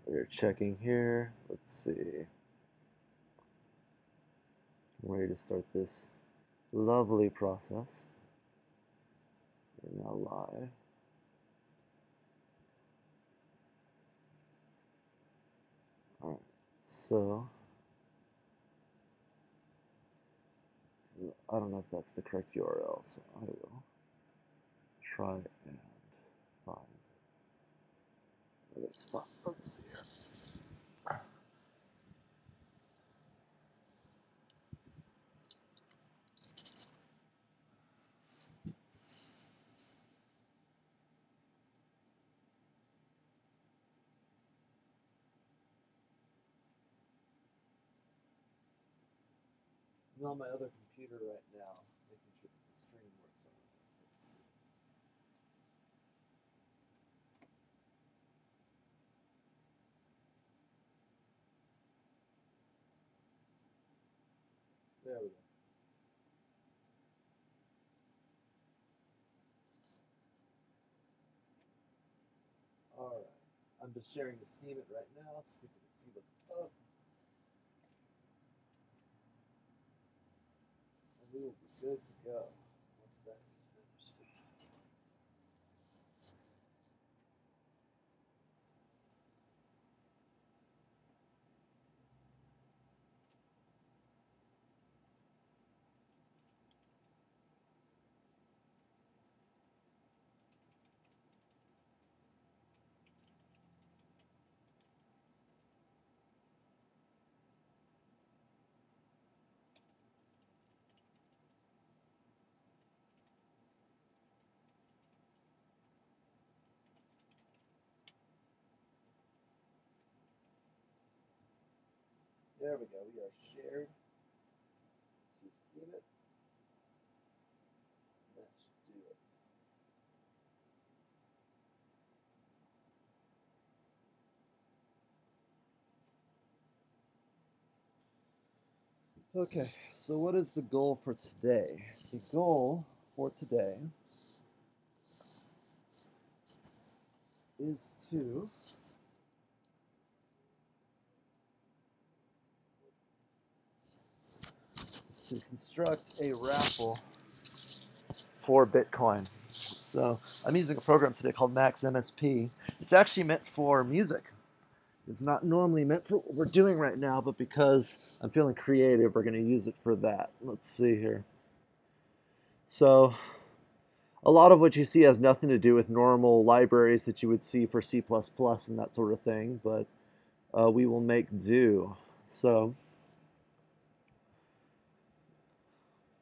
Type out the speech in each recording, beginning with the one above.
We're checking here. Let's see. I'm ready to start this lovely process. We're now live. Alright, so I don't know if that's the correct URL, so I will try and find another spot. Let's see here. I'm on my other computer right now, making sure that the stream works on it. Let's see. There we go. Alright. I'm just sharing the Steam it right now so people can see what's up. And we will be good to go once that is finished. There we go. We are shared. So Steam it. That should do it. Okay, so what is the goal for today? The goal for today is to construct a raffle for Bitcoin. So I'm using a program today called Max MSP. It's actually meant for music. It's not normally meant for what we're doing right now, but because I'm feeling creative, we're going to use it for that. Let's see here. So a lot of what you see has nothing to do with normal libraries that you would see for C++ and that sort of thing, but we will make do. So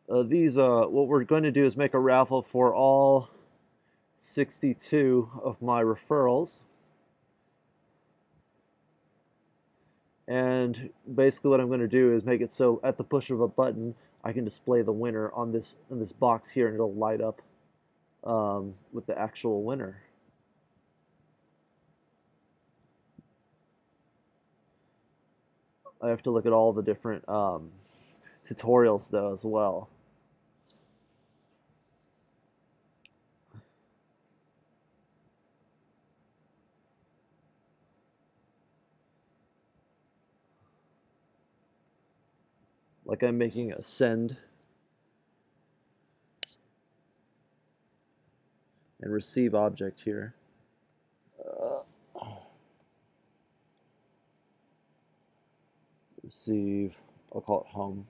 what we're going to do is make a raffle for all 62 of my referrals. And basically what I'm going to do is make it so at the push of a button, I can display the winner on this box here, and it'll light up with the actual winner. I have to look at all the different tutorials though as well. Like I'm making a send and receive object here. Receive, I'll call it home.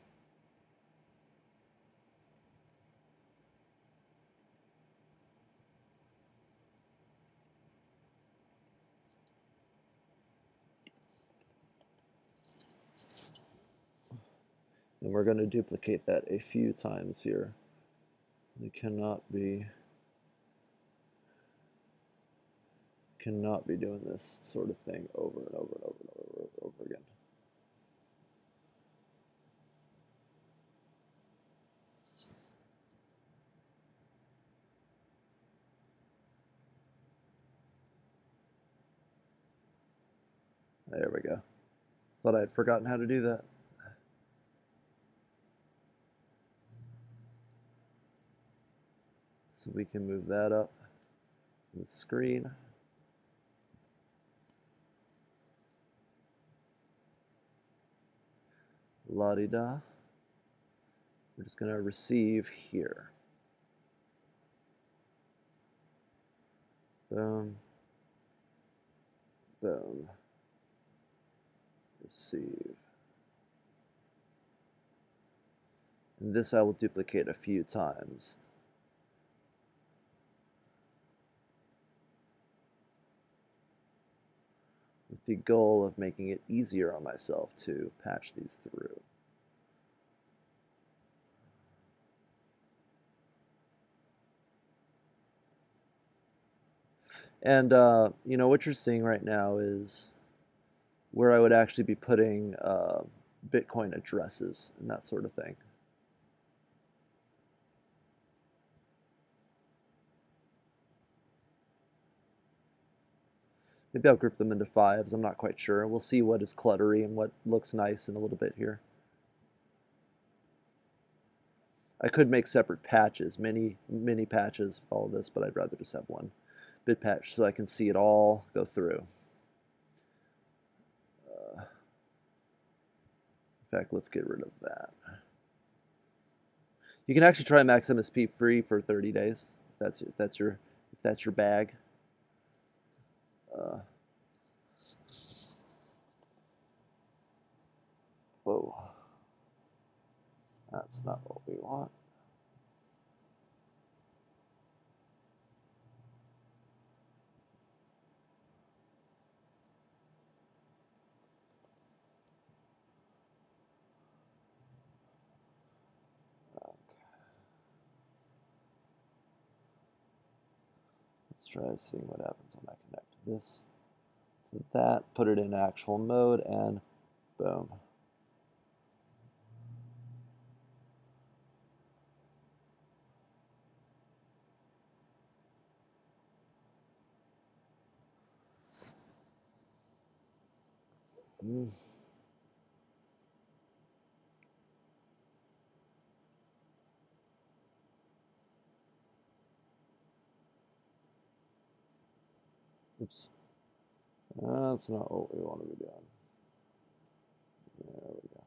And we're going to duplicate that a few times here. We cannot be doing this sort of thing over and over and over and over and over again. There we go. Thought I had forgotten how to do that. So we can move that up the screen. La-di-da. We're just going to receive here. Boom. Boom. Receive. And this I will duplicate a few times. With the goal of making it easier on myself to patch these through. And you know, what you're seeing right now is where I would actually be putting Bitcoin addresses and that sort of thing. Maybe I'll group them into fives. I'm not quite sure. We'll see what is cluttery and what looks nice in a little bit here. I could make separate patches, mini patches of all of this, but I'd rather just have one bit patch so I can see it all go through. In fact, let's get rid of that. You can actually try Max MSP free for 30 days. If that's your bag. Whoa, that's not what we want. Let's try seeing what happens when I connect this to that, put it in actual mode, and boom. Oops. That's not what we want to be doing. There we go.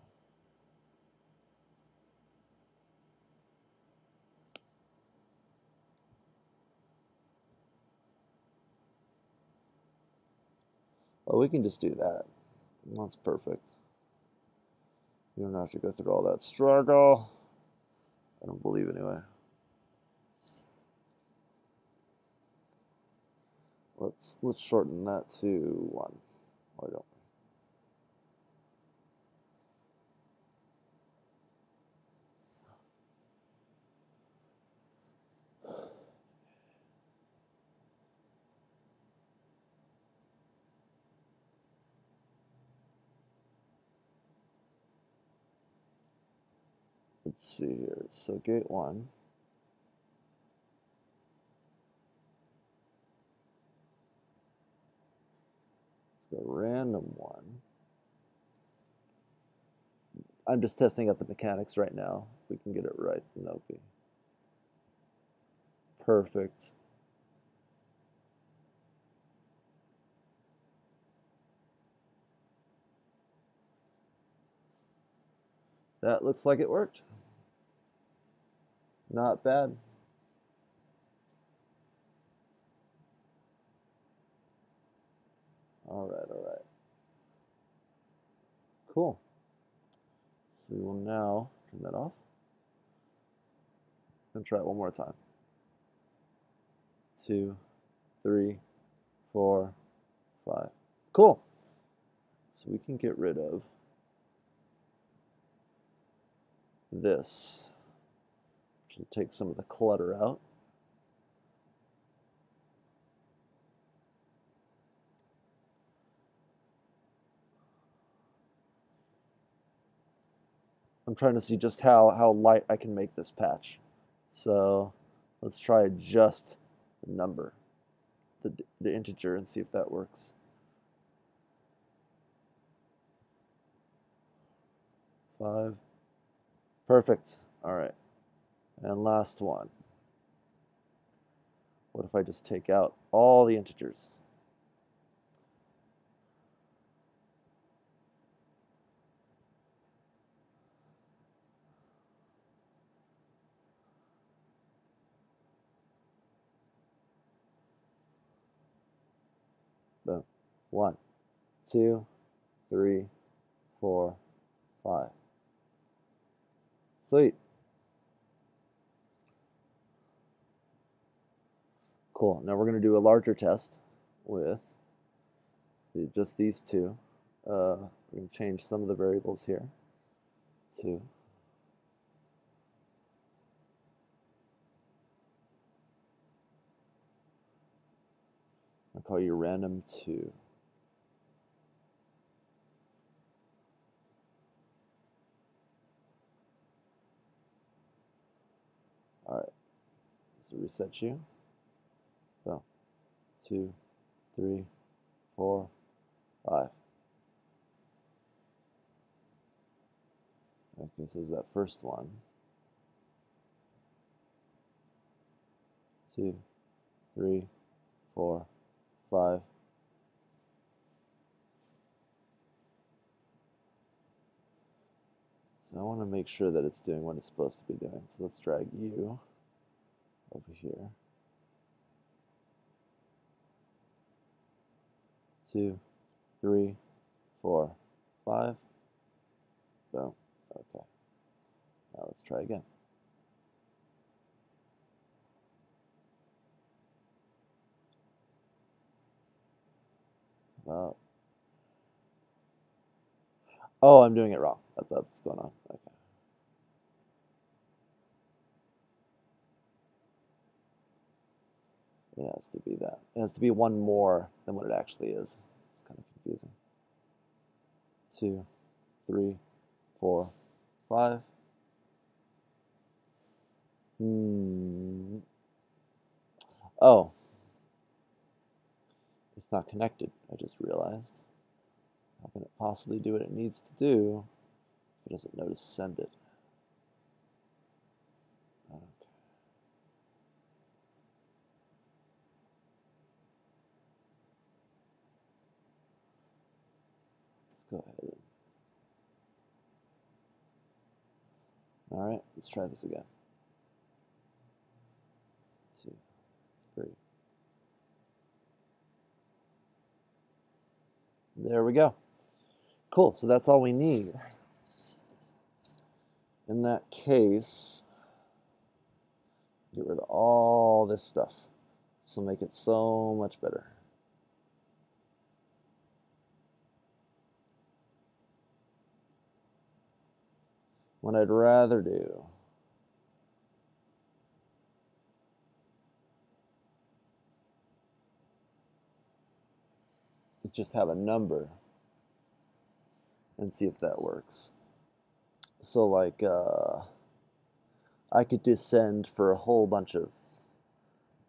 Oh, we can just do that. That's perfect. You don't have to go through all that struggle. I don't believe anyway. Let's shorten that to 1. Why don't we? Let's see here. So gate 1. Let's go random 1. I'm just testing out the mechanics right now. If we can get it right, then that'll be perfect. That looks like it worked. Not bad. All right. Cool. So we will now turn that off and try it one more time. 2, 3, 4, 5. Cool. So we can get rid of this, which will take some of the clutter out. I'm trying to see just how light I can make this patch. So let's try just the number, the integer, and see if that works. 5. Perfect. All right. And last one. What if I just take out all the integers? Boom. 1, 2, 3, 4, 5. Sweet. Cool. Now we're going to do a larger test with just these two. We're going to change some of the variables here to I'll call you random 2. All right. So reset you. So 2, 3, 4, 5. Okay, so there's that first one. 2, 3, 4, 5. So I want to make sure that it's doing what it's supposed to be doing. So let's drag you over here. 2, 3, 4, 5. Boom. Okay. Now let's try again. About. Oh, I'm doing it wrong. That's what's going on. Okay. It has to be that. It has to be one more than what it actually is. It's kind of confusing. 2, 3, 4, 5. Oh, it's not connected. I just realized. How can it possibly do what it needs to do if it doesn't know to send it? Okay. Let's go ahead. All right, let's try this again. 2, 3. There we go. Cool, so that's all we need. In that case, get rid of all this stuff. This will make it so much better. What I'd rather do is just have a number and see if that works. So like I could descend for a whole bunch of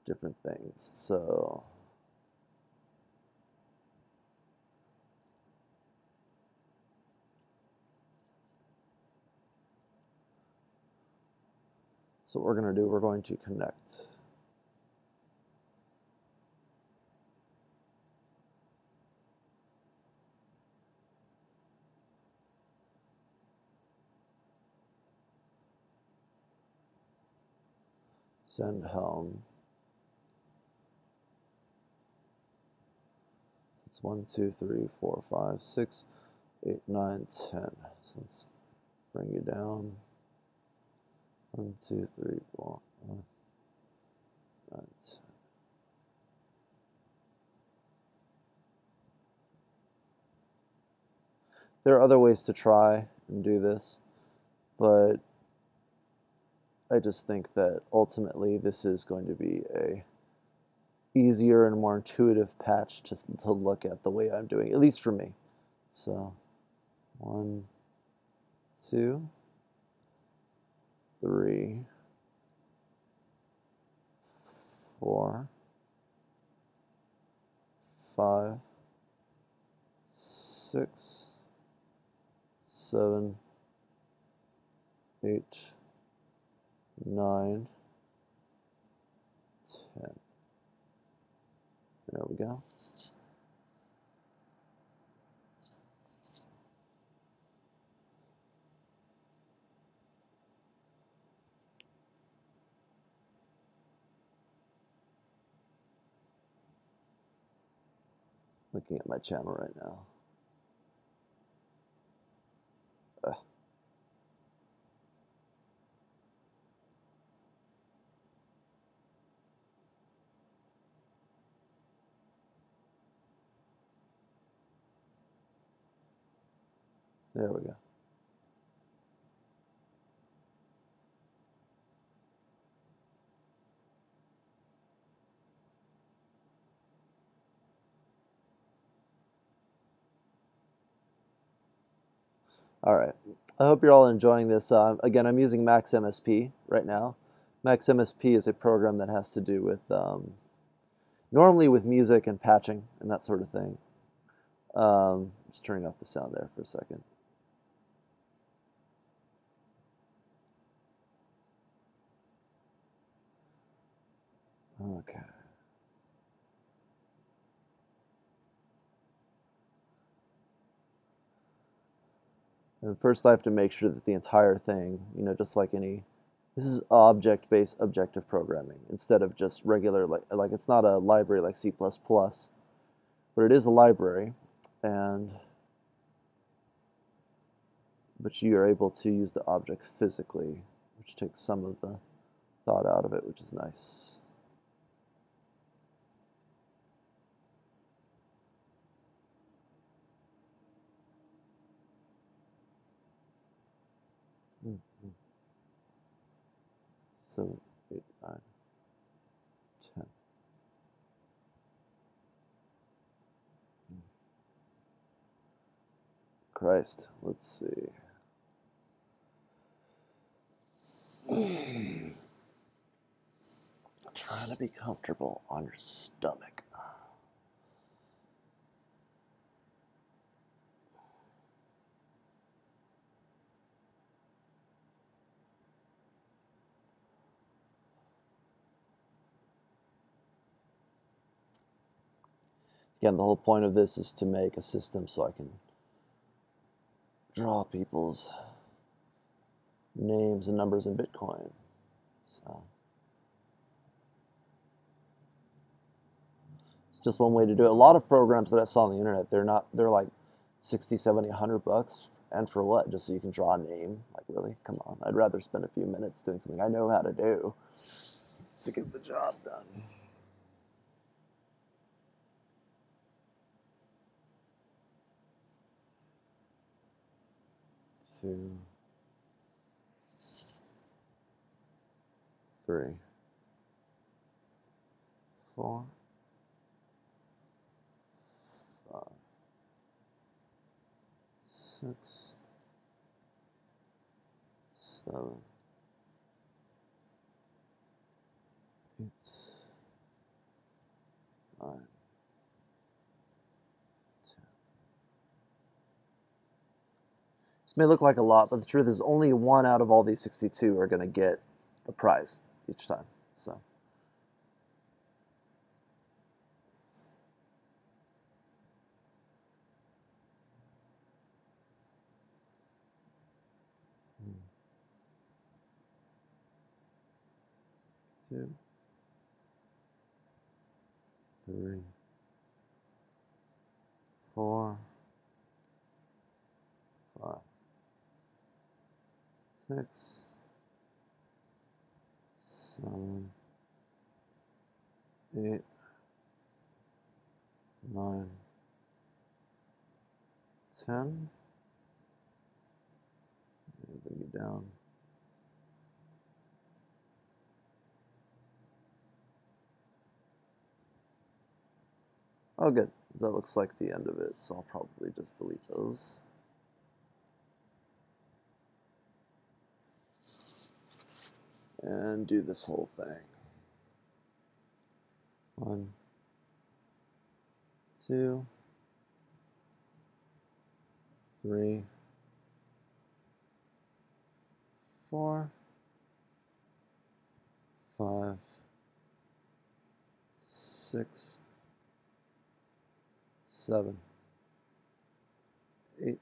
different things. So what we're going to do, we're going to connect. Send home. It's 1, 2, 3, 4, 5, 6, 8, 9, 10. So let's bring you down. 1, 2, 3, 4, 5, 9, 10. There are other ways to try and do this, but I just think that ultimately this is going to be a easier and more intuitive patch to look at the way I'm doing, at least for me. So 1, 2, 3, 4, 5, 6, 7, 8, 9, 10. There we go. Looking at my channel right now. There we go. All right. I hope you're all enjoying this. Again, I'm using Max MSP right now. Max MSP is a program that has to do with normally with music and patching and that sort of thing. Just turning off the sound there for a second. Okay. And first I have to make sure that the entire thing, just like this is object-based objective programming instead of just regular, like it's not a library like C++, but it is a library, but you are able to use the objects physically, which takes some of the thought out of it, which is nice. Mm-hmm. 7, 8, 9, 10. Christ, let's see. Trying to be comfortable on your stomach. Again, the whole point of this is to make a system so I can draw people's names and numbers in Bitcoin. So it's just one way to do it. A lot of programs that I saw on the internet, they're like 60, 70, 100 bucks. And for what? Just so you can draw a name? Like, really? Come on. I'd rather spend a few minutes doing something I know how to do to get the job done. 2, 3, 4, 5, 6, 7, 8, 9, 10. This may look like a lot, but the truth is only one out of all these 62 are going to get the prize each time. So. Two, 3, 4, 5, 6, 7, 8, 9, 10. Bring you down. Oh, good. That looks like the end of it, so I'll probably just delete those. And do this whole thing. 1, 2, 3, 4, 5, 6, 7, 8,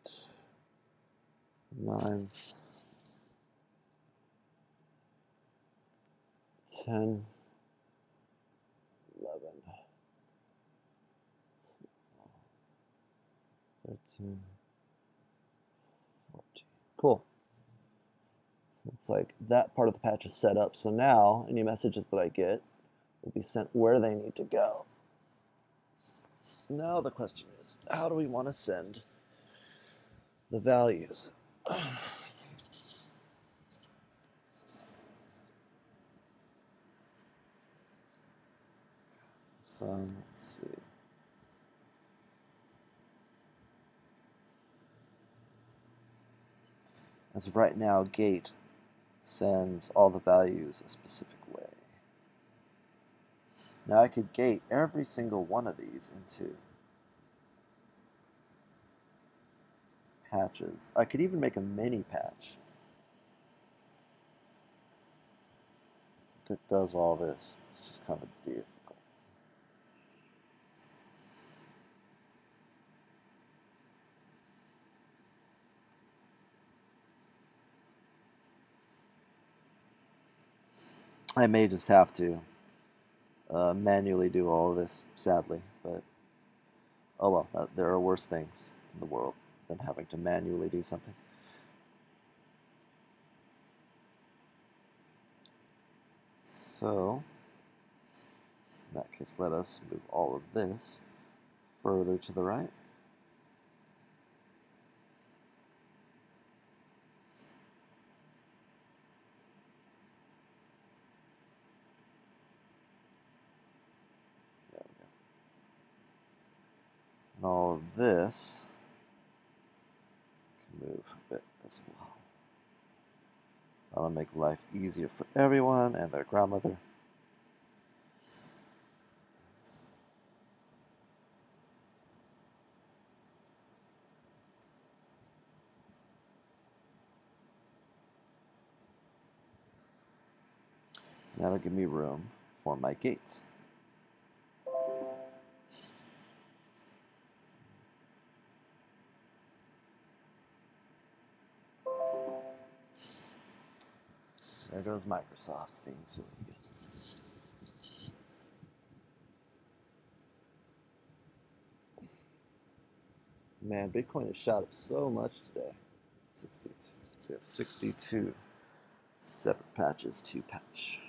9, 10, 11, 13, 14. Cool. So it's like that part of the patch is set up. So now any messages that I get will be sent where they need to go. Now the question is, how do we want to send the values? So let's see. As of right now, gate sends all the values a specific way. Now I could gate every single one of these into patches. I could even make a mini patch that does all this. It's just kind of difficult. I may just have to manually do all of this, sadly, but oh well, there are worse things in the world than having to manually do something. So, in that case, let us move all of this further to the right. There we go. And all of this can move a bit as well. That'll make life easier for everyone and their grandmother. That'll give me room for my gates. There goes Microsoft being silly again. Man, Bitcoin has shot up so much today. 62. So we have 62 separate patches to patch.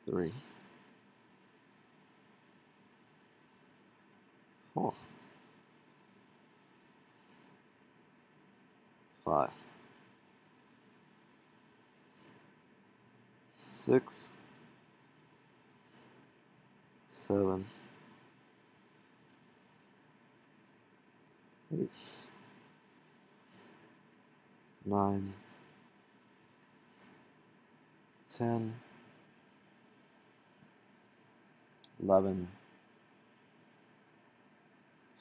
Three, 4, 5, 6, 7, 8, 9, 10, 11,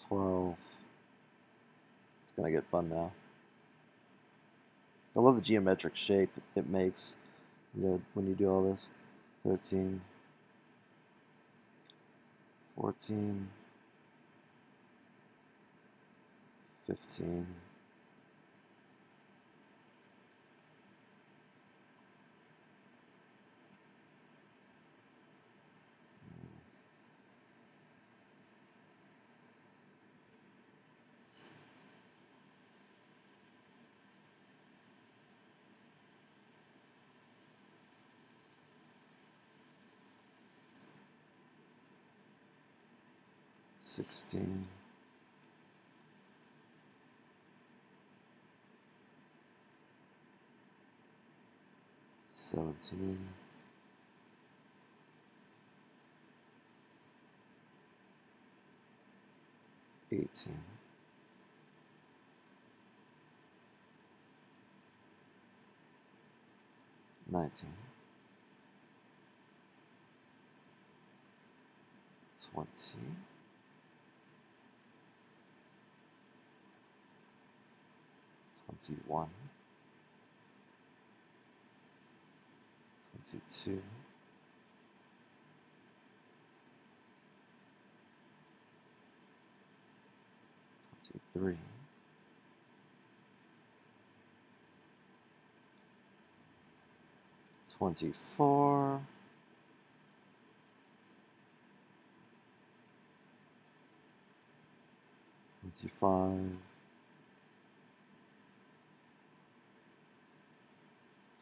12. It's going to get fun now. I love the geometric shape it makes, when you do all this. 13, 14, 15, 16, 17, 18, 19, 20, 21, 22, 23, 24, 25,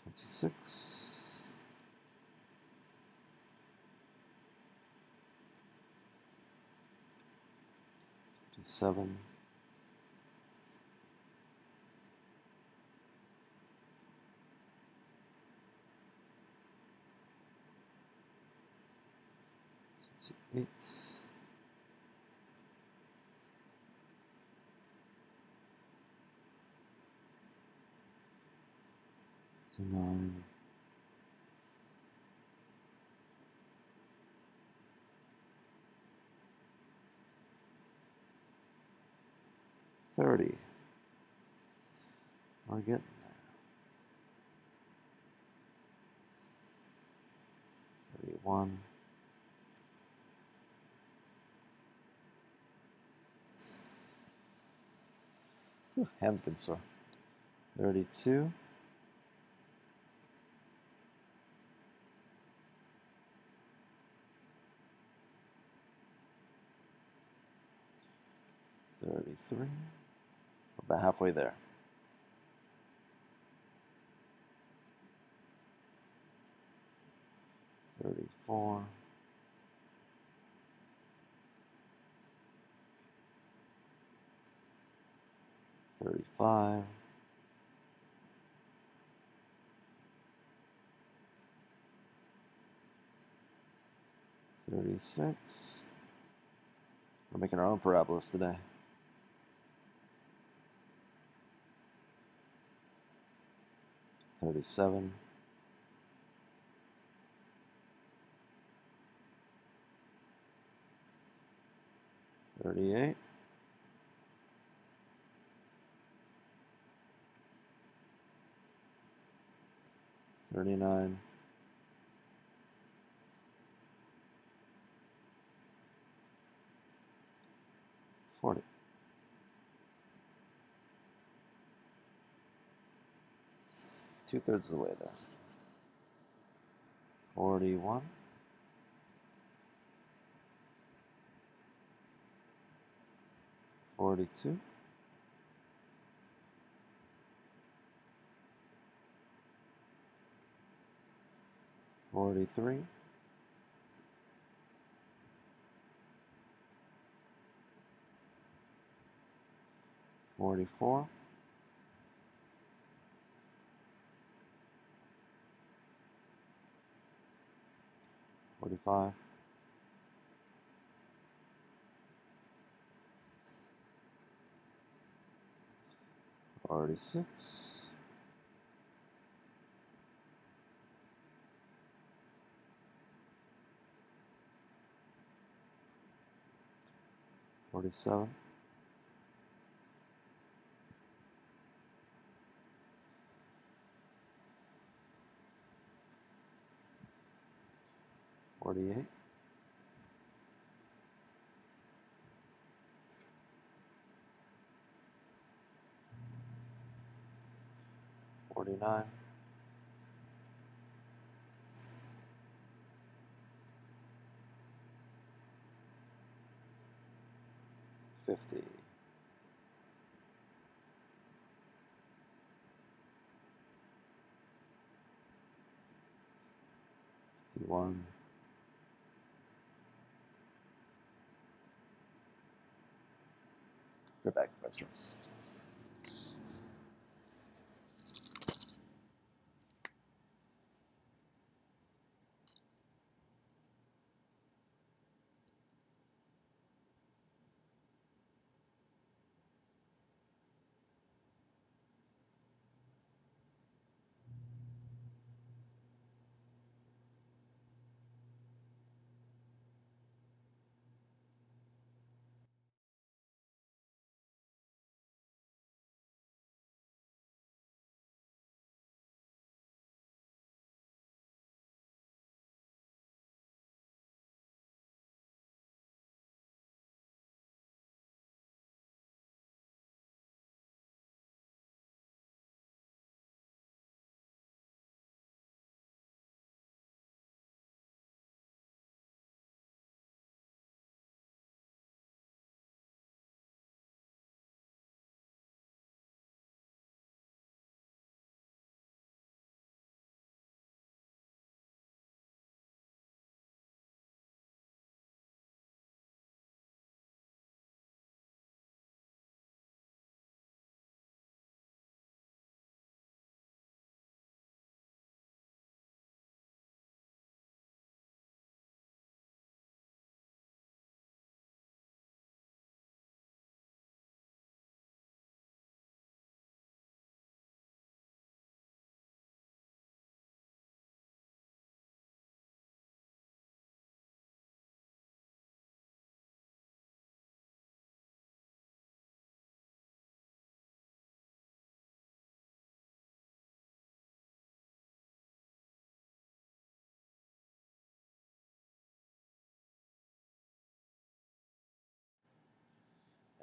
26, 27, 28, 29, 30. We're getting there. 31. Whew, hands getting sore. 32. 33. We're about halfway there. 34. 35. 36. We're making our own parabolas today. 37. 38. 39. 40. 2/3 of the way there. 41. 42. 43. 44. 45. 46. 47. 48. 49. 50. 51. Go back to the restroom.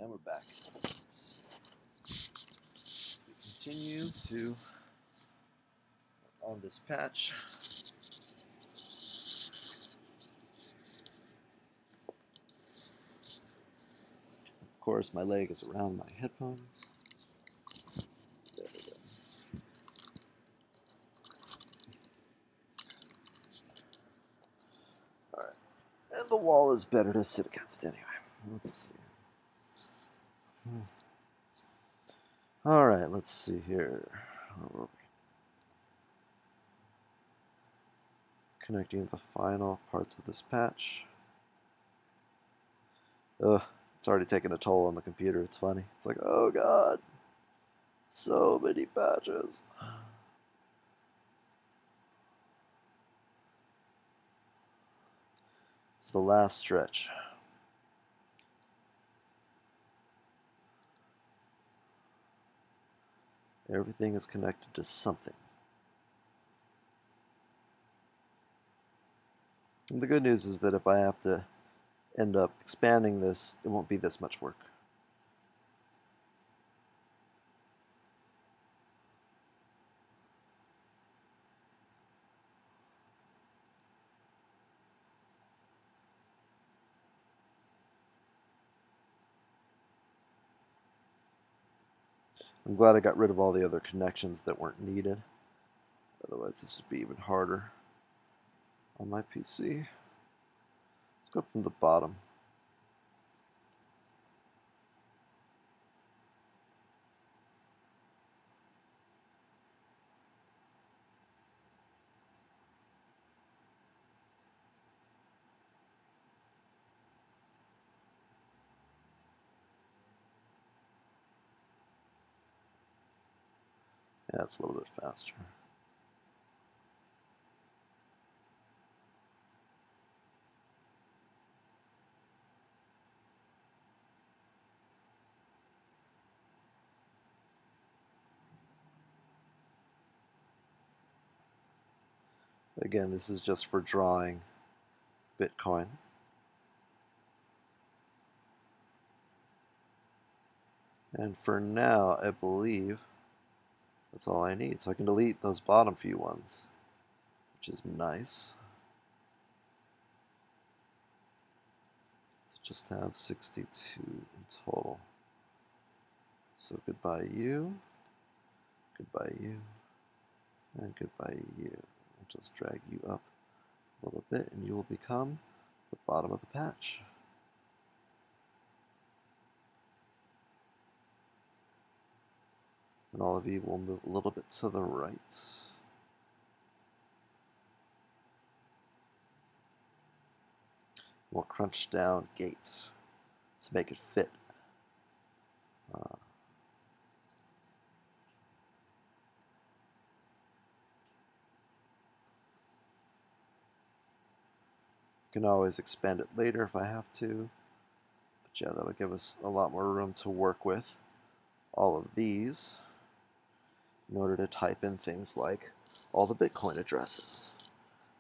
And we're back. Let's continue to on this patch. Of course, my leg is around my headphones. There we go. All right, and the wall is better to sit against anyway. Let's see. All right, let's see here. Where were we? Connecting the final parts of this patch. Ugh, it's already taken a toll on the computer. It's funny. It's like, oh god, so many patches. It's the last stretch. Everything is connected to something. And the good news is that if I have to end up expanding this, it won't be this much work. I'm glad I got rid of all the other connections that weren't needed. Otherwise, this would be even harder on my PC. Let's go from the bottom. Yeah, it's a little bit faster. Again, this is just for drawing Bitcoin. And for now, I believe that's all I need. So I can delete those bottom few ones, which is nice. Just have 62 in total. So goodbye you, goodbye you, and goodbye you. I'll just drag you up a little bit and you will become the bottom of the patch. And all of you will move a little bit to the right. We'll crunch down gates to make it fit. Can always expand it later if I have to. But yeah, that'll give us a lot more room to work with all of these in order to type in things like all the Bitcoin addresses.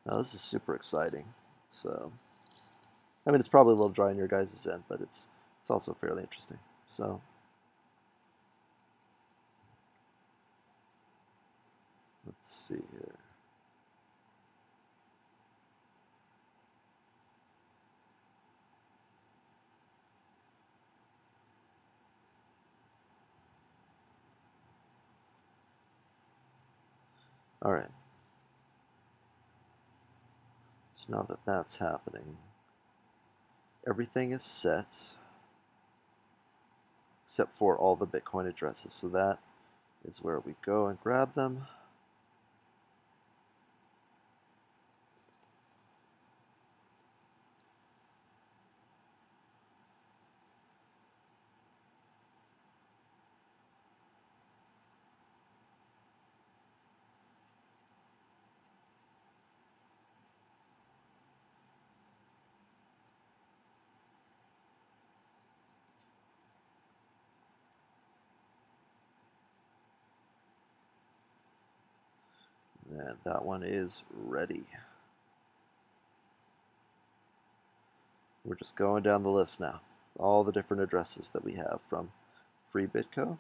Now this is super exciting. So, I mean, it's probably a little dry in your guys' end, but it's also fairly interesting. So, let's see here. All right. So now that that's happening, everything is set except for all the Bitcoin addresses. So that is where we go and grab them. And that one is ready. We're just going down the list now. all the different addresses that we have from Free Bitco.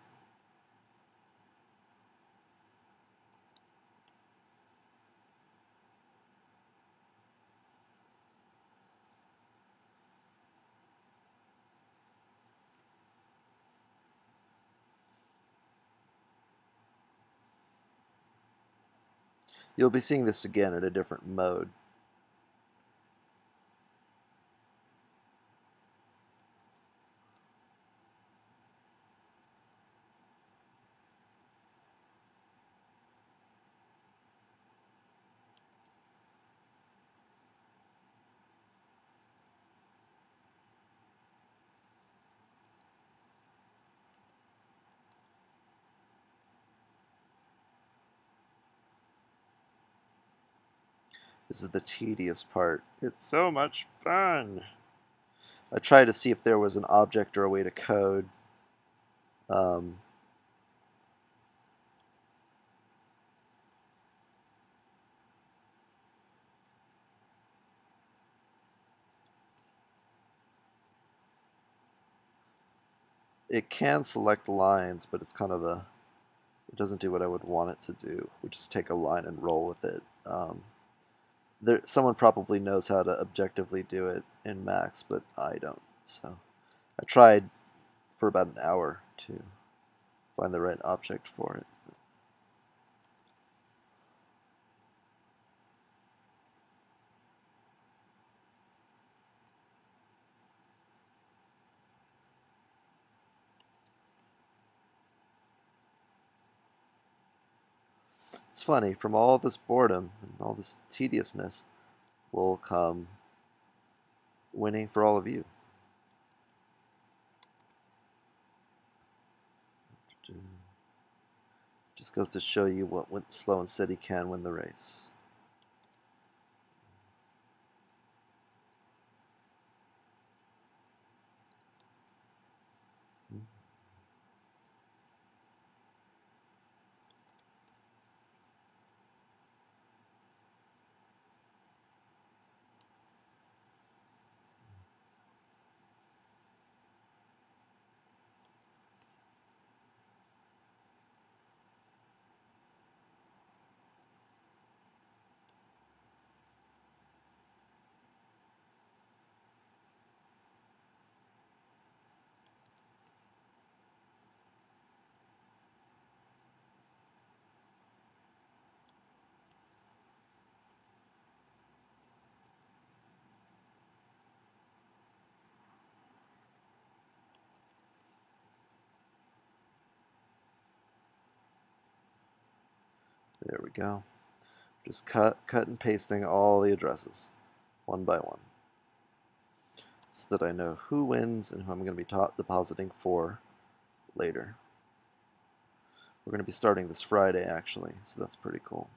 You'll be seeing this again in a different mode. This is the tedious part. It's so much fun. I tried to see if there was an object or a way to code. Um, it can select lines, but it's kind of it doesn't do what I would want it to do. We just take a line and roll with it. Someone probably knows how to objectively do it in Max, but I don't. So I tried for about an hour to find the right object for it. It's funny, from all this boredom and all this tediousness will come winning for all of you. Just goes to show you what slow and steady can win the race. There we go. Just cut and pasting all the addresses one by one so that I know who wins and who I'm going to be depositing for later. We're going to be starting this Friday actually, so that's pretty cool.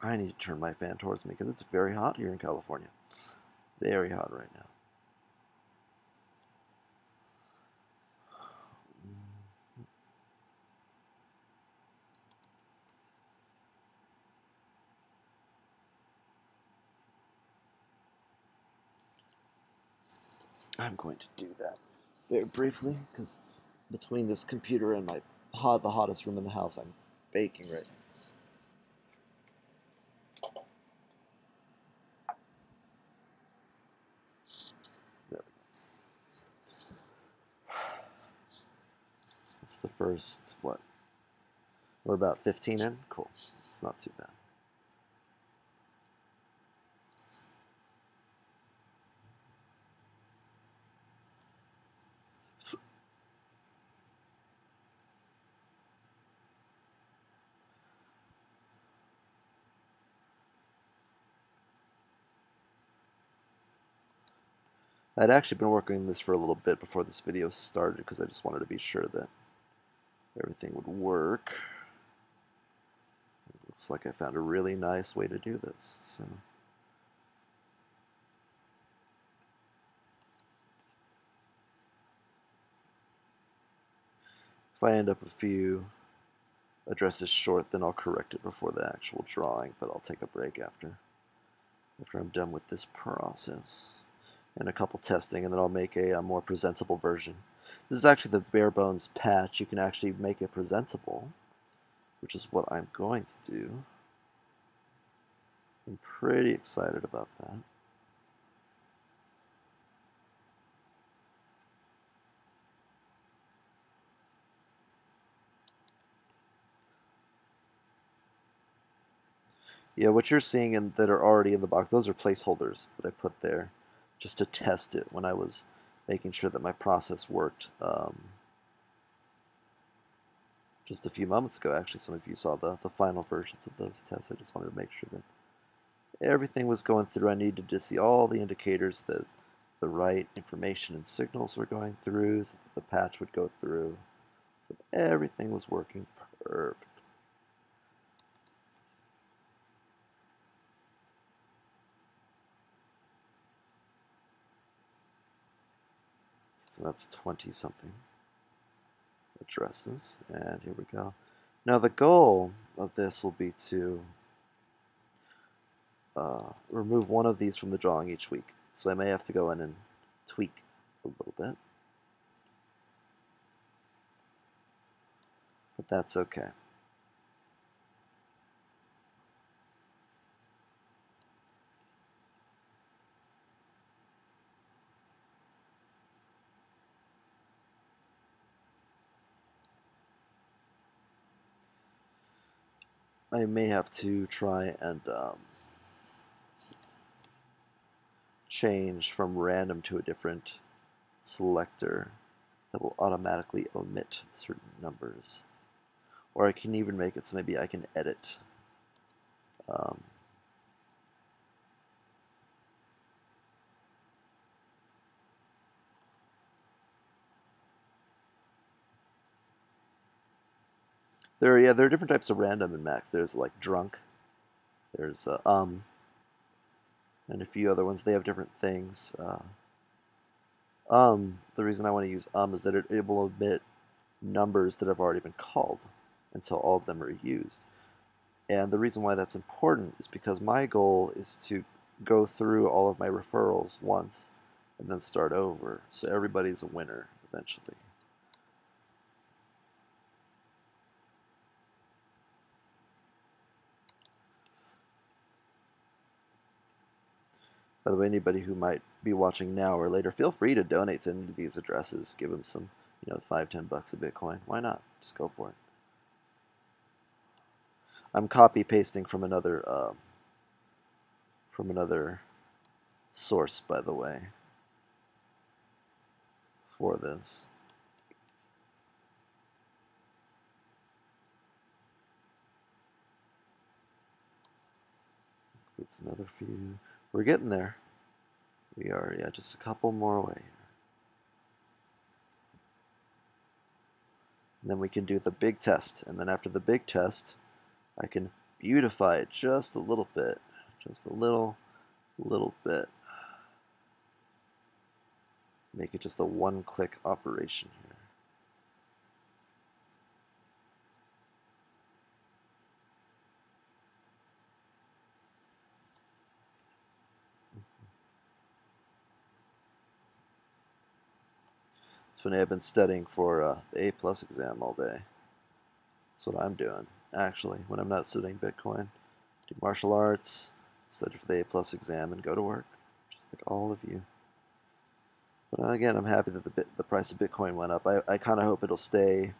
I need to turn my fan towards me because it's very hot here in California. Very hot right now. I'm going to do that very briefly because between this computer and the hottest room in the house, I'm baking right now. There we go. It's the first, what? We're about 15 in? Cool. It's not too bad. I'd actually been working on this for a little bit before this video started because I just wanted to be sure that everything would work. It looks like I found a really nice way to do this. So if I end up a few addresses short, then I'll correct it before the actual drawing, but I'll take a break after. after I'm done with this process and a couple testing, and then I'll make a more presentable version. This is actually the bare bones patch. You can actually make it presentable, which is what I'm going to do. I'm pretty excited about that. Yeah, what you're seeing that are already in the box, those are placeholders that I put there just to test it when I was making sure that my process worked. Just a few moments ago, actually, some of you saw the final versions of those tests. I just wanted to make sure that everything was going through. I needed to see all the indicators that the right information and signals were going through so that the patch would go through. So everything was working perfect. So that's 20 something addresses, and here we go. Now the goal of this will be to remove one of these from the drawing each week. So I may have to go in and tweak a little bit, but that's okay. I may have to try and change from random to a different selector that will automatically omit certain numbers. Or I can even make it so maybe I can edit. Um, there are different types of random in Max. There's like drunk, there's and a few other ones. They have different things. The reason I want to use is that it will omit numbers that have already been called until all of them are used. And the reason why that's important is because my goal is to go through all of my referrals once and then start over. So everybody's a winner eventually. By the way, anybody who might be watching now or later, feel free to donate to any of these addresses. Give them some, 5-10 bucks a Bitcoin. Why not? Just go for it. I'm copy pasting from another source, by the way, for this. It's another few. We're getting there. We are, yeah, just a couple more away. And then we can do the big test. And then after the big test, I can beautify it just a little bit. Just a little bit. Make it just a one-click operation here. It's funny, I've been studying for the A+ exam all day. That's what I'm doing, actually, when I'm not studying Bitcoin. Do martial arts, study for the A+ exam, and go to work, just like all of you. But again, I'm happy that the price of Bitcoin went up. I kind of hope it'll stay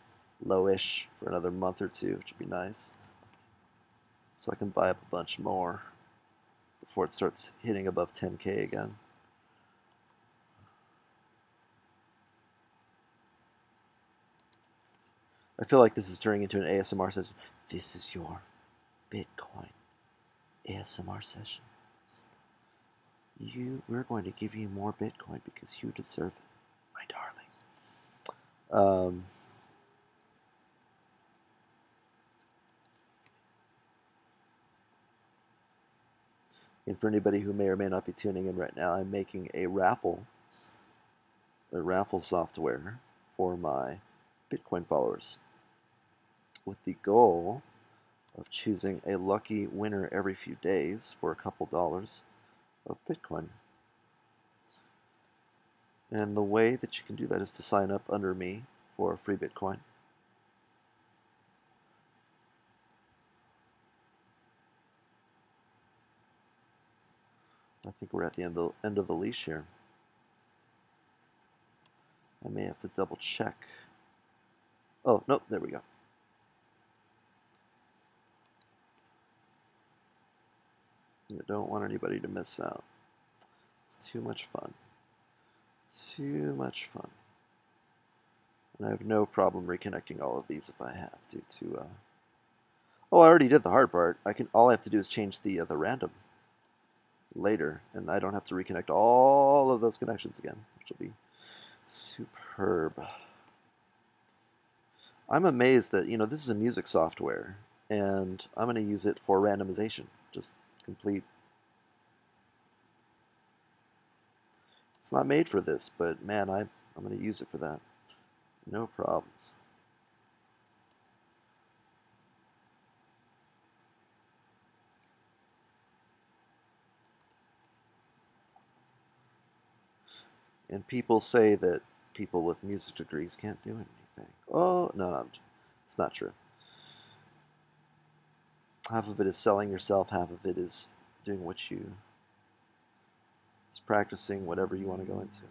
lowish for another month or two, which would be nice. So I can buy up a bunch more before it starts hitting above 10K again. I feel like this is turning into an ASMR session. This is your Bitcoin ASMR session. We're going to give you more Bitcoin because you deserve it, my darling. And for anybody who may or may not be tuning in right now, I'm making a Raffle software for my Bitcoin followers with the goal of choosing a lucky winner every few days for a couple dollars. of Bitcoin. And the way that you can do that is to sign up under me for free Bitcoin. I think we're at the end of the leash here. I may have to double check. Oh, nope, there we go. I don't want anybody to miss out. It's too much fun. Too much fun. And I have no problem reconnecting all of these if I have to. Oh, I already did the hard part. All I have to do is change the random later, and I don't have to reconnect all of those connections again, which will be superb. I'm amazed that, this is a music software, and I'm going to use it for randomization. Just complete. It's not made for this, but man, I'm going to use it for that. No problems. And people say that people with music degrees can't do anything. Oh, no, it's not true. Half of it is selling yourself, half of it is doing is practicing whatever you want to go into.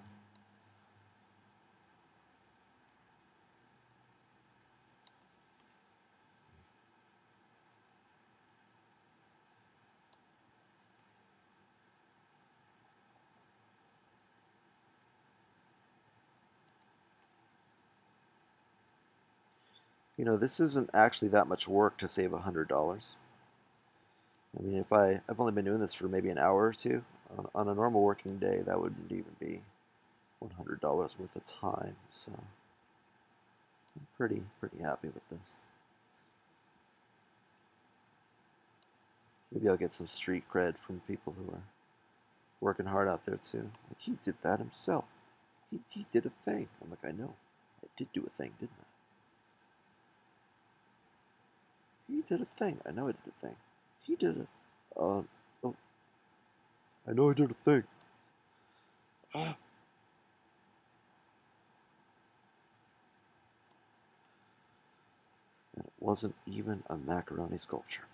This isn't actually that much work to save $100. I mean, I've only been doing this for maybe an hour or two. On a normal working day, that wouldn't even be $100 worth of time. So I'm pretty happy with this. Maybe I'll get some street cred from people who are working hard out there too. Like, he did that himself. He did a thing. I'm like, I know. I did do a thing, didn't I? He did a thing. I know I did a thing. He did it. Oh, I know I did a thing. And it wasn't even a macaroni sculpture.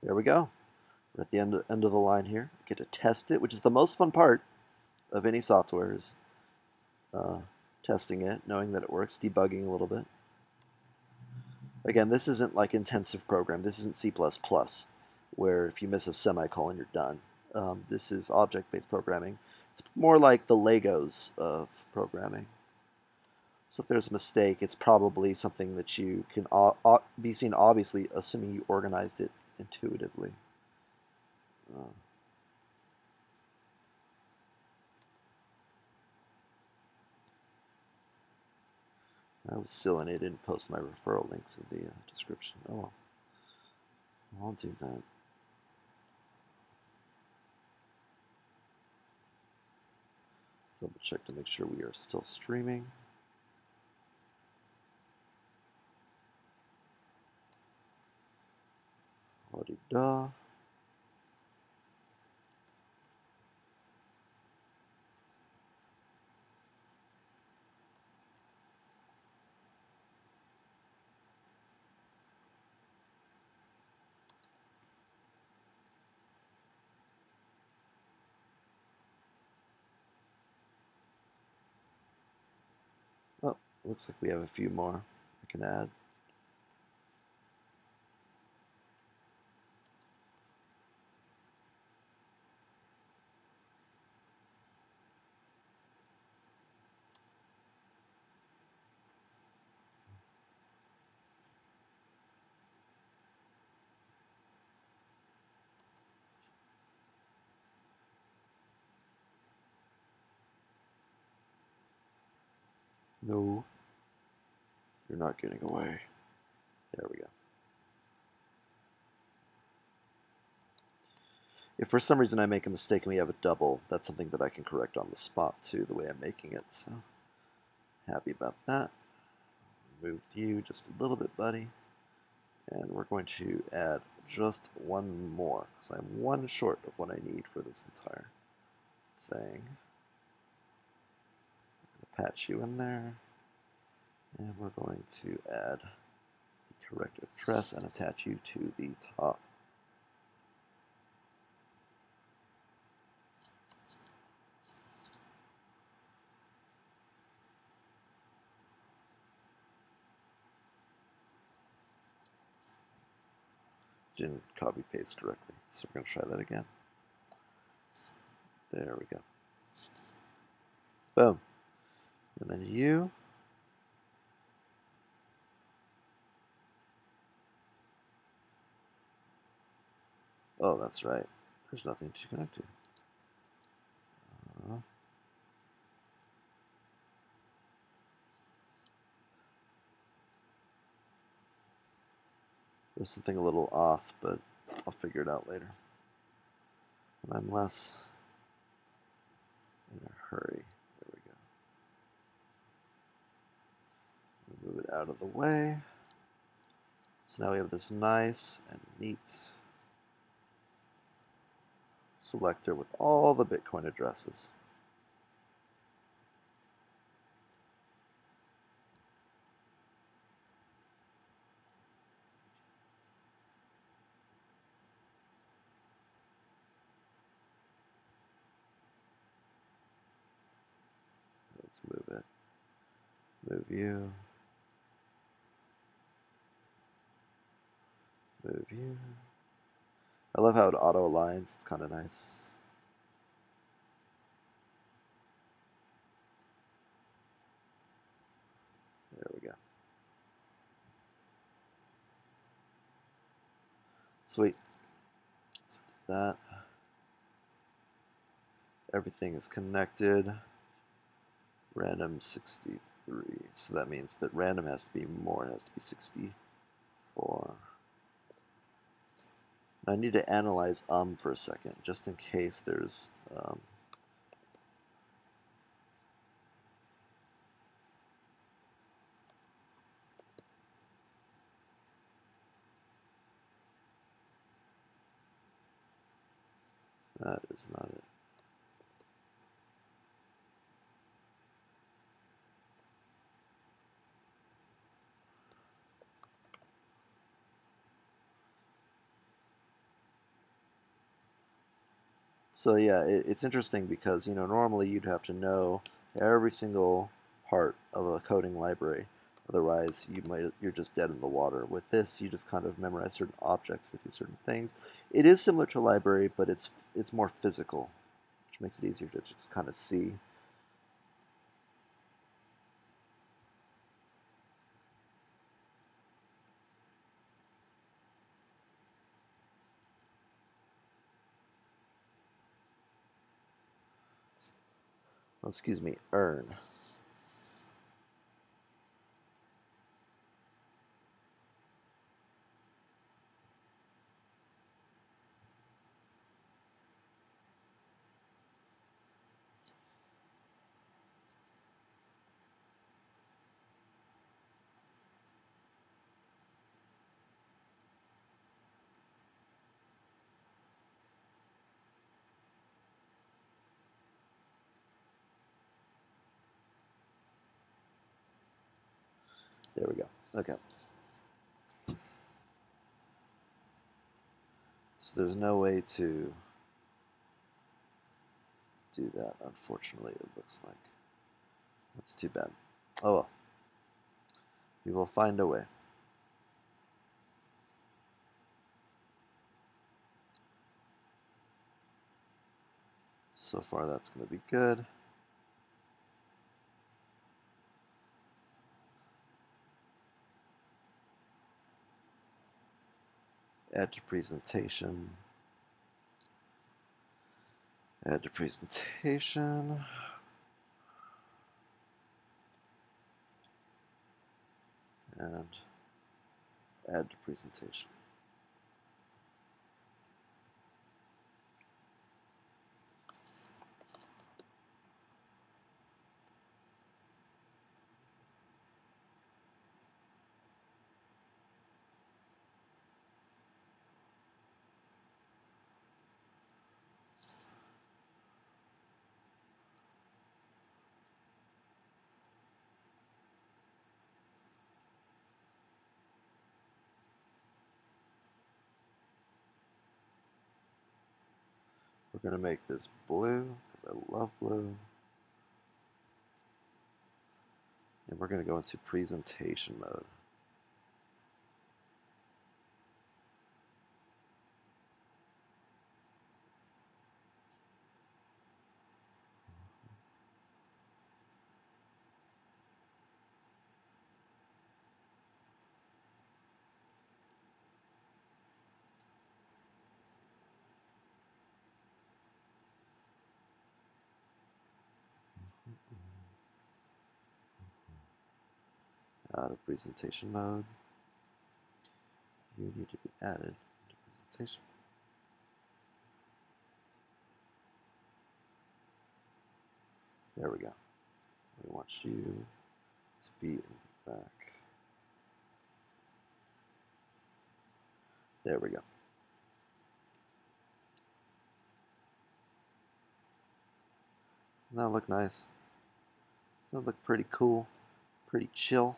There we go. We're at the end of the line here. Get to test it, which is the most fun part of any software, is testing it, knowing that it works, debugging a little bit. Again, this isn't like intensive program. This isn't C++, where if you miss a semicolon, you're done. This is object-based programming. It's more like the Legos of programming. So if there's a mistake, it's probably something that you can be seen, obviously, assuming you organized it intuitively. I was silly and I didn't post my referral links in the description. Oh well. I'll do that. Double check to make sure we are still streaming. La-di-da. Oh, looks like we have a few more I can add. No, you're not getting away. There we go. If for some reason I make a mistake and we have a double, that's something that I can correct on the spot too, the way I'm making it, so happy about that. Move you just a little bit, buddy. And we're going to add just one more, so I'm one short of what I need for this entire thing. Patch you in there, and we're going to add the correct address and attach you to the top. Didn't copy paste correctly, so we're going to try that again. There we go. Boom. And then you. Oh, that's right. There's nothing to connect to. There's something a little off, but I'll figure it out later. When I'm less in a hurry. There we go. Move it out of the way. So now we have this nice and neat selector with all the Bitcoin addresses. Let's move it. Move you. Move you. I love how it auto aligns. It's kind of nice. There we go. Sweet. So that. Everything is connected. Random 63. So that means that random has to be more. It has to be 64. I need to analyze for a second, just in case there's that is not it. So yeah, it's interesting because normally you'd have to know every single part of a coding library, otherwise you're just dead in the water. With this, you just kind of memorize certain objects that do certain things. It is similar to a library, but it's more physical, which makes it easier to just kind of see. Oh, excuse me, earn. There we go. Okay. So there's no way to do that, unfortunately, it looks like. That's too bad. Oh well. We will find a way. So far, that's going to be good. Add to presentation. Add to presentation. And add to presentation. We're going to make this blue because I love blue. And we're going to go into presentation mode. Out of presentation mode. You need to be added to presentation. There we go. We want you to be in the back. There we go. Doesn't that look nice? Doesn't that look pretty cool? Pretty chill?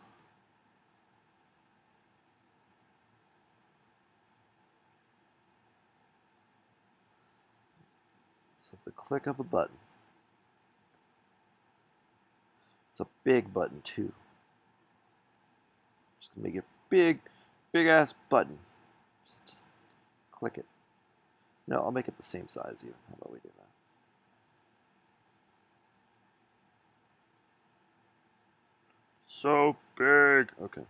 So the click of a button. It's a big button too. Just gonna make it big ass button. Just click it. No, I'll make it the same size even. How about we do that? So big. Okay.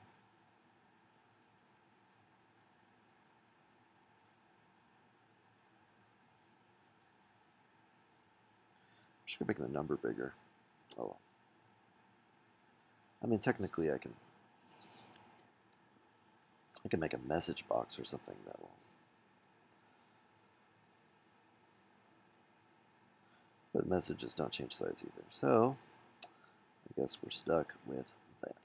Just gonna make the number bigger. Oh well. I mean, technically, I can make a message box or something that will. But messages don't change size either. So I guess we're stuck with that.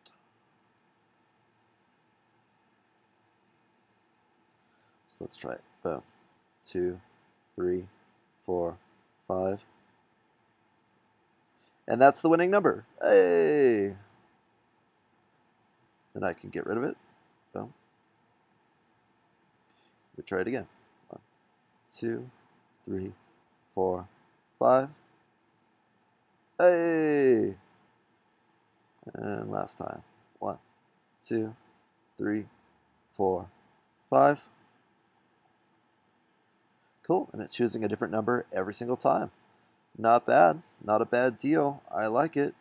So let's try it. Boom. 2, 3, 4, 5. And that's the winning number. Hey! Then I can get rid of it. Boom. We try it again. 1, 2, 3, 4, 5. Hey! And last time. 1, 2, 3, 4, 5. Cool. And it's choosing a different number every single time. Not bad. Not a bad deal. I like it.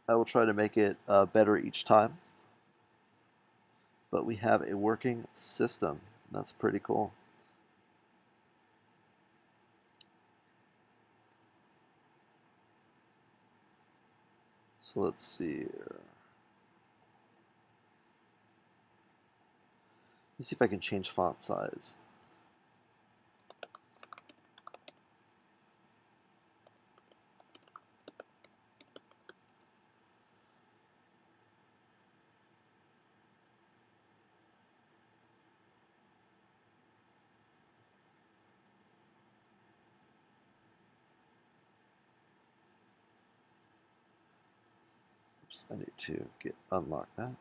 I will try to make it better each time. But we have a working system. That's pretty cool. So let's see here. Let's see if I can change font size. Oops, I need to unlock that.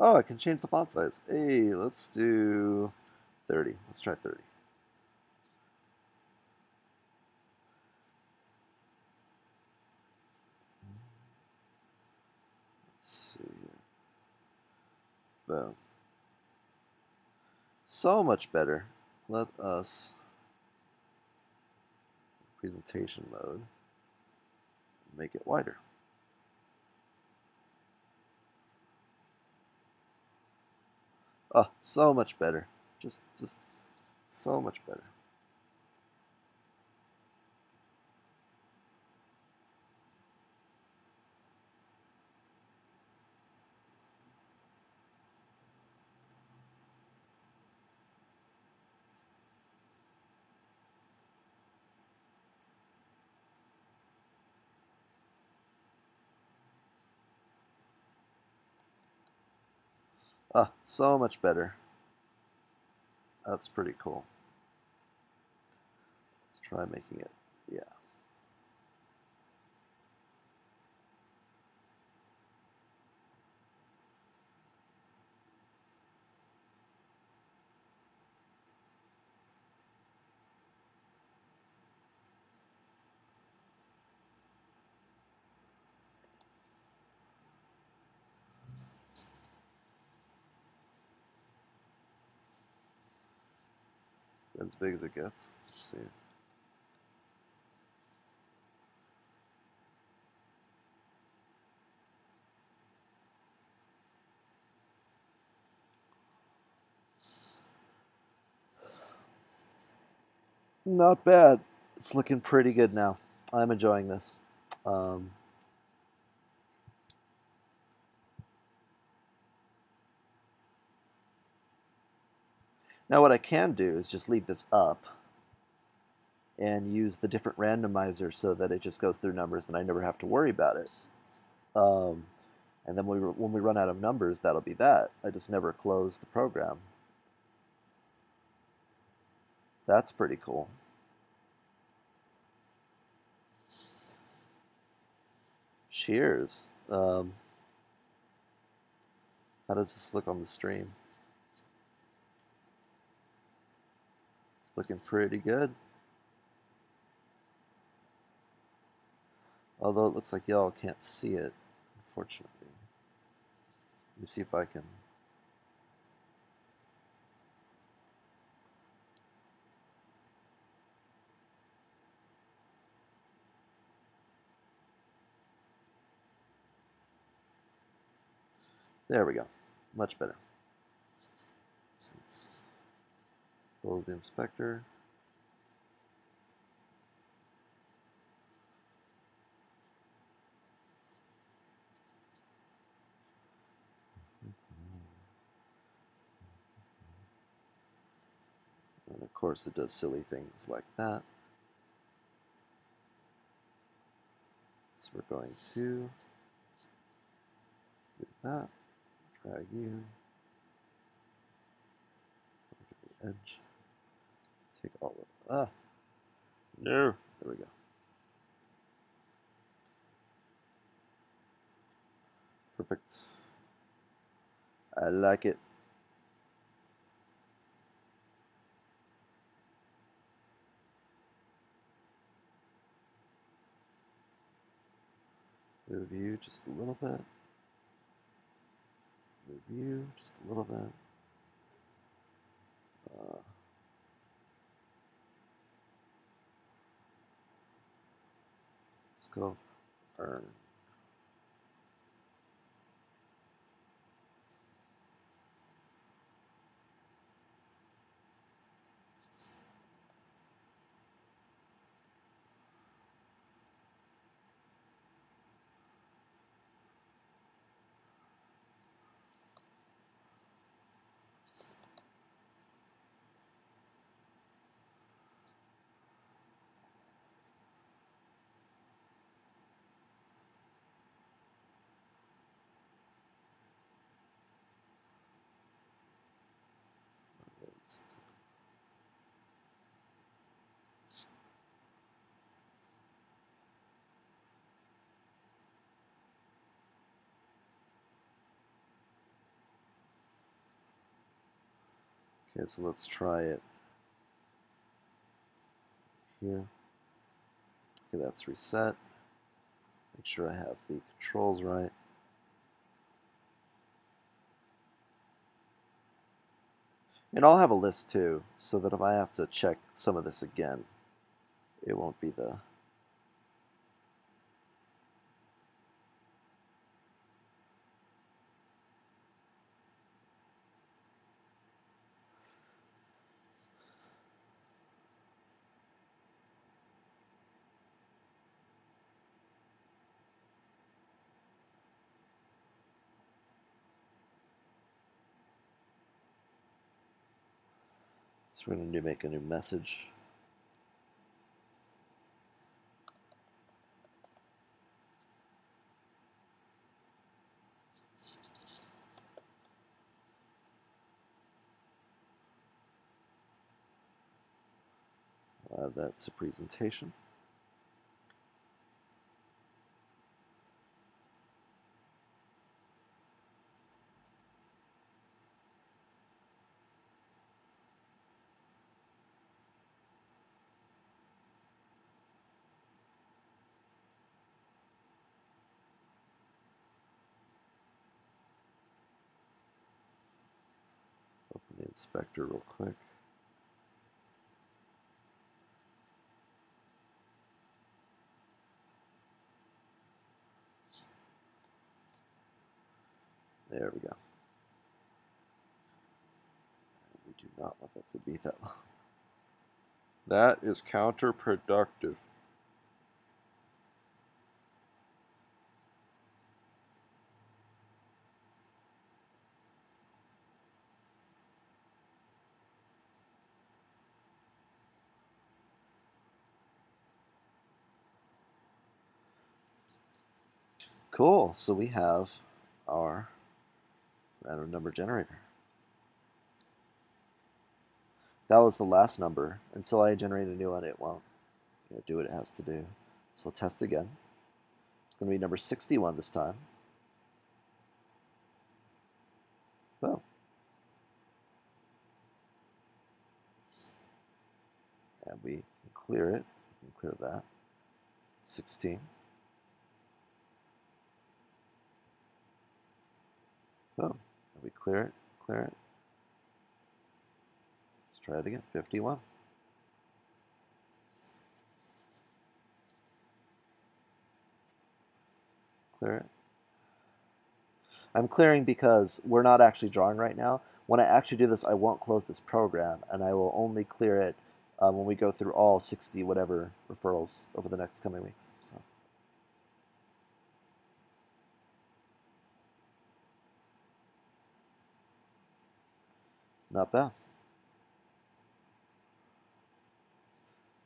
Oh, I can change the font size. Hey, let's do 30. Let's try 30. Let's see here. Boom. So much better. Let us presentation mode make it wider. Oh, so much better. Just so much better. Ah, so much better. That's pretty cool. Let's try making it. Yeah. As big as it gets. Let's see. Not bad. It's looking pretty good now. I'm enjoying this. Um, Now what I can do is just leave this up and use the different randomizers so that it just goes through numbers and I never have to worry about it. Um, and then when we run out of numbers, that'll be that. I just never close the program. That's pretty cool. Cheers. How does this look on the stream? It's looking pretty good. Although it looks like y'all can't see it, unfortunately. Let me see if I can. There we go. Much better. Let's close the inspector. And of course it does silly things like that. So we're going to do that. Drag you over to the edge. Take all of no. There we go. Perfect. I like it. Move you just a little bit. Move you just a little bit. Scope. Earn. Okay, so let's try it here. Okay, that's reset. Make sure I have the controls right. And I'll have a list too, so that if I have to check some of this again, it won't be the... So we're going to make a new message. That's a presentation. Open the inspector real quick. There we go. We do not want that to be that long. That is counterproductive. Cool, so we have our random number generator. That was the last number. Until I generate a new one, it won't do what it has to do. So we'll test again. It's going to be number 61 this time. Boom. And we can clear it. We can clear that. 16. Boom. And we clear it, clear it. Let's try it again. 51. Clear it. I'm clearing because we're not actually drawing right now. When I actually do this, I won't close this program, and I will only clear it when we go through all 60 whatever referrals over the next coming weeks. So. Not bad.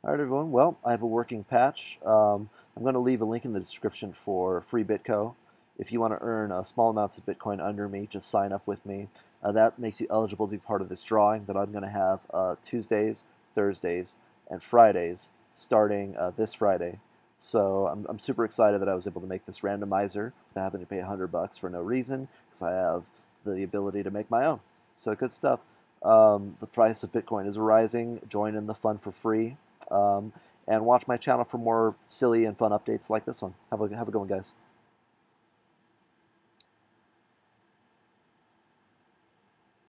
All right, everyone. Well, I have a working patch. I'm going to leave a link in the description for free BitCo. If you want to earn small amounts of Bitcoin under me, just sign up with me. That makes you eligible to be part of this drawing that I'm going to have Tuesdays, Thursdays, and Fridays starting this Friday. So I'm super excited that I was able to make this randomizer without having to pay $100 for no reason, because I have the ability to make my own. So good stuff. The price of Bitcoin is rising. Join in the fun for free. And watch my channel for more silly and fun updates like this one. Have a good one, guys.